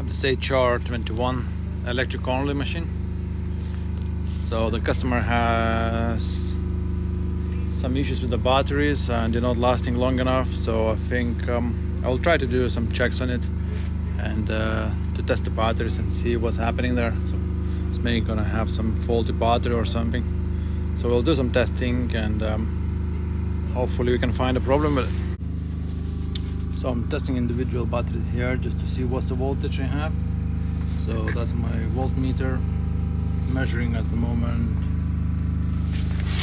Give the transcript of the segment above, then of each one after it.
this HR21 electric only machine. So the customer has some issues with the batteries and they're not lasting long enough. So I think I'll try to do some checks on it and to test the batteries and see what's happening there. So it's maybe gonna have some faulty battery or something. So we'll do some testing and hopefully we can find a problem with it. So I'm testing individual batteries here just to see what's the voltage I have. So that's my voltmeter measuring at the moment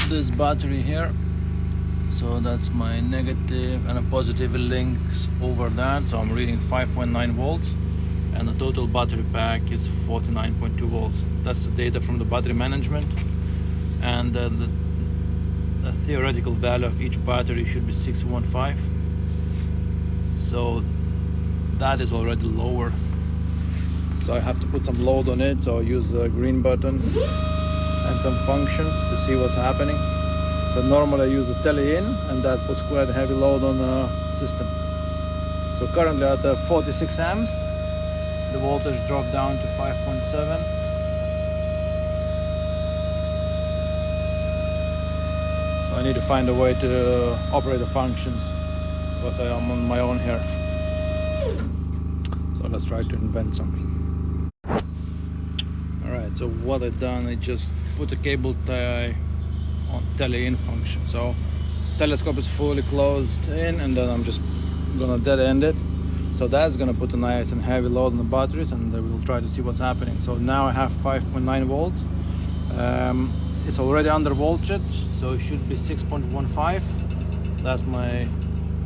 this battery here. So that's my negative and a positive links over that. So I'm reading 5.9 volts and the total battery pack is 49.2 volts. That's the data from the battery management, and the theoretical value of each battery should be 615. So that is already lower. So I have to put some load on it. So I use the green button and some functions to see what's happening. So normally I use a tele in and that puts quite a heavy load on the system. So currently at 46 amps, the voltage dropped down to 5.7. So I need to find a way to operate the functions because I am on my own here. So let's try to invent something. Alright, so what I've done, I just put a cable tie on tele-in function. So telescope is fully closed in and then I'm just gonna dead end it. So that's gonna put a nice and heavy load on the batteries and we'll try to see what's happening. So now I have 5.9 volts. It's already under voltage, so it should be 6.15. That's my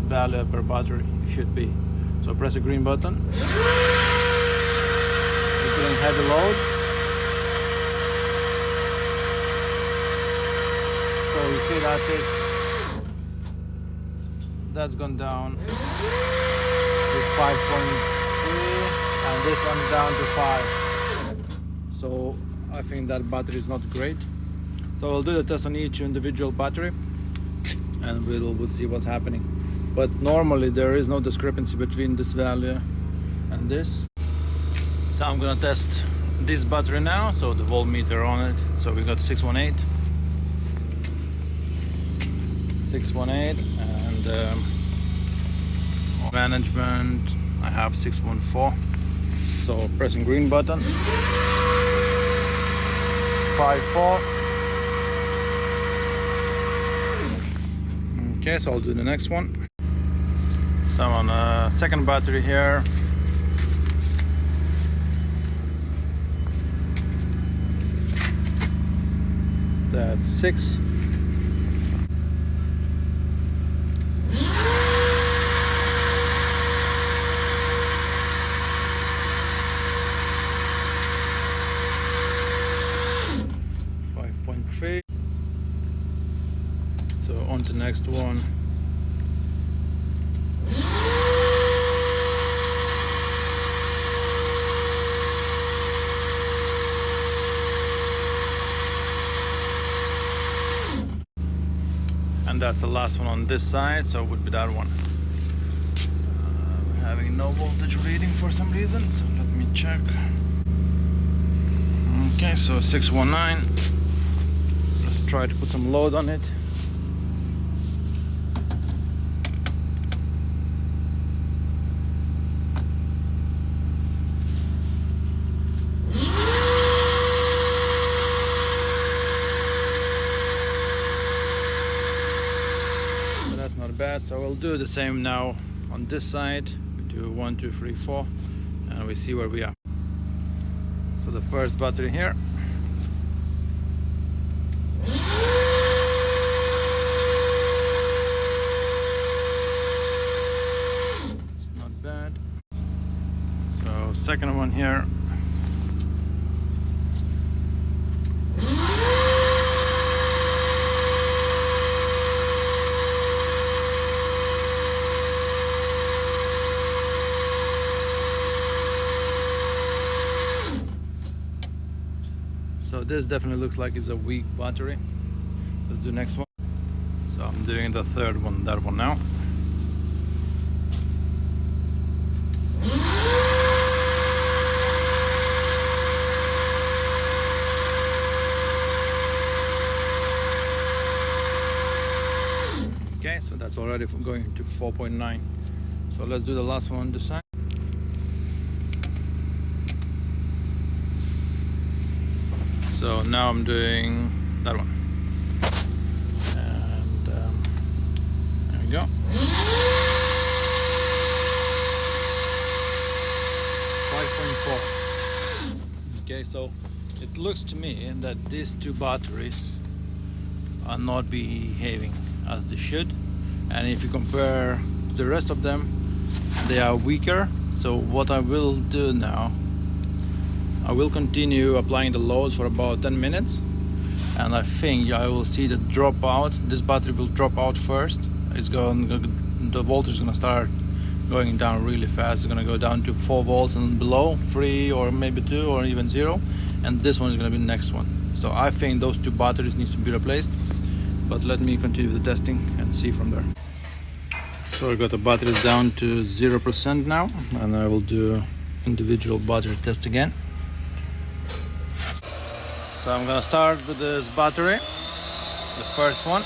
value per battery, it should be. So press the green button. We're putting heavy load. So you see that's gone down to 5.3 and this one down to 5. So I think that battery is not great. So we'll do the test on each individual battery and we'll see what's happening. But normally there is no discrepancy between this value and this. So I'm gonna test this battery now. So the voltmeter on it. So we got 618 and management I have 614. So pressing green button, 5.4. Okay, so I'll do the next one. So I'm on a second battery here. That's 6. So on to the next one. And that's the last one on this side, so it would be that one. Having no voltage reading for some reason, so let me check. Okay, so 619. Let's try to put some load on it. But that's not bad, so we'll do the same now on this side. We do 1, 2, 3, 4 and we see where we are. So the first battery here. It's not bad. So second one here. So this definitely looks like it's a weak battery. Let's do next one. So I'm doing the third one, that one now. Okay, so that's already going to 4.9. So let's do the last one on this side. So now I'm doing that one, and there we go. 5.4. Okay, so it looks to me that these two batteries are not behaving as they should, and if you compare to the rest of them, they are weaker. So what I will do now, I will continue applying the loads for about 10 minutes, and I think I will see the dropout. This battery will drop out first. The voltage is going to start going down really fast. It's going to go down to 4 volts and below, 3 or maybe 2 or even 0, and this one is going to be the next one. So I think those two batteries need to be replaced, but let me continue the testing and see from there. So I got the batteries down to 0% now, and I will do individual battery test again. So I'm gonna start with this battery, the first one.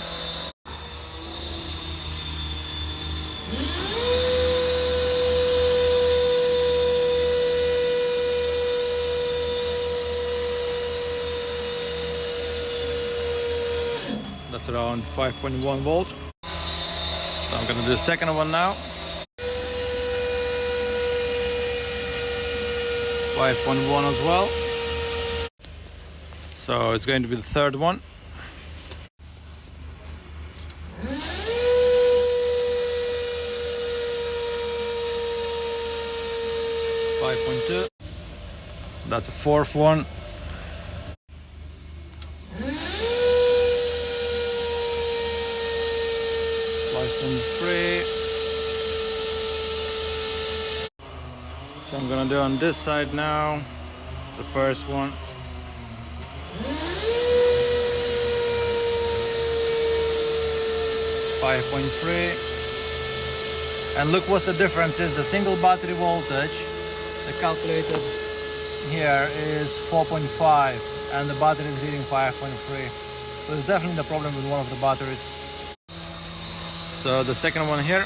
That's around 5.1 volt. So I'm gonna do the second one now. 5.1 as well. So it's going to be the third one. 5.2. That's a fourth one. 5.3. So I'm gonna do on this side now, the first one. 5.3. And look what's the difference is. The single battery voltage, the calculated here is 4.5, and the battery is reading 5.3. So it's definitely the problem with one of the batteries. So the second one here.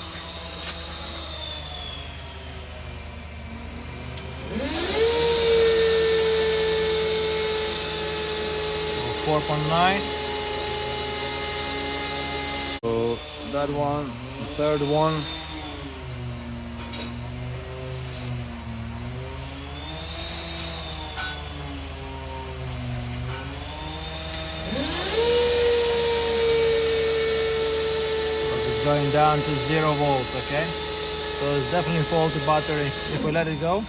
4.9. So that one, the third one. So it's going down to 0 volts, okay? So it's definitely faulty battery. If we let it go,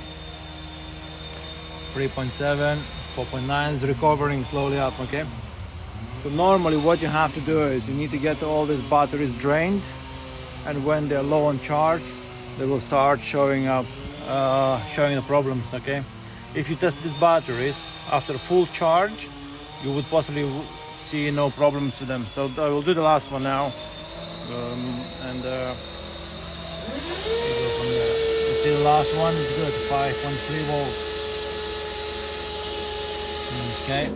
3.7, 4.9 is recovering slowly up, okay? So normally what you have to do is you need to get all these batteries drained, and when they're low on charge, they will start showing up, showing the problems, okay? If you test these batteries after full charge, you would possibly see no problems with them. So I will do the last one now, and you see the last one is good, 5.3 volts. Okay.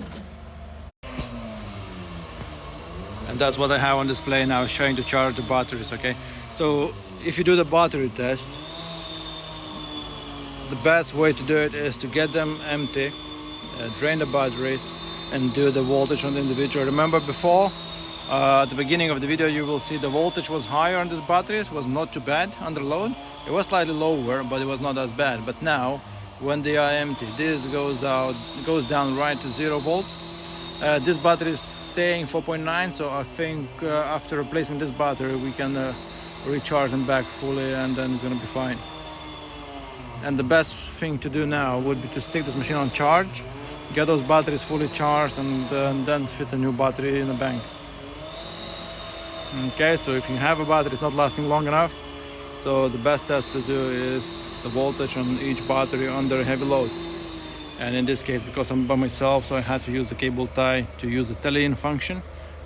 And that's what I have on display now, showing to charge the batteries, okay? So if you do the battery test, the best way to do it is to get them empty, drain the batteries, and do the voltage on the individual. Remember before, at the beginning of the video, you will see the voltage was higher on these batteries, was not too bad under load. It was slightly lower, but it was not as bad. But now, when they are empty, this goes down right to 0 volts. This battery is staying 4.9, so I think after replacing this battery we can recharge them back fully, and then it's going to be fine. And the best thing to do now would be to stick this machine on charge, get those batteries fully charged, and then fit a new battery in the bank. Okay, so if you have a battery that's not lasting long enough, so the best test to do is the voltage on each battery under heavy load. And in this case, because I'm by myself, so I had to use the cable tie to use the tele-in function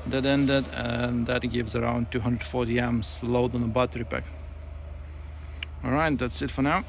that ended, and that gives around 240 amps load on the battery pack. All right, that's it for now.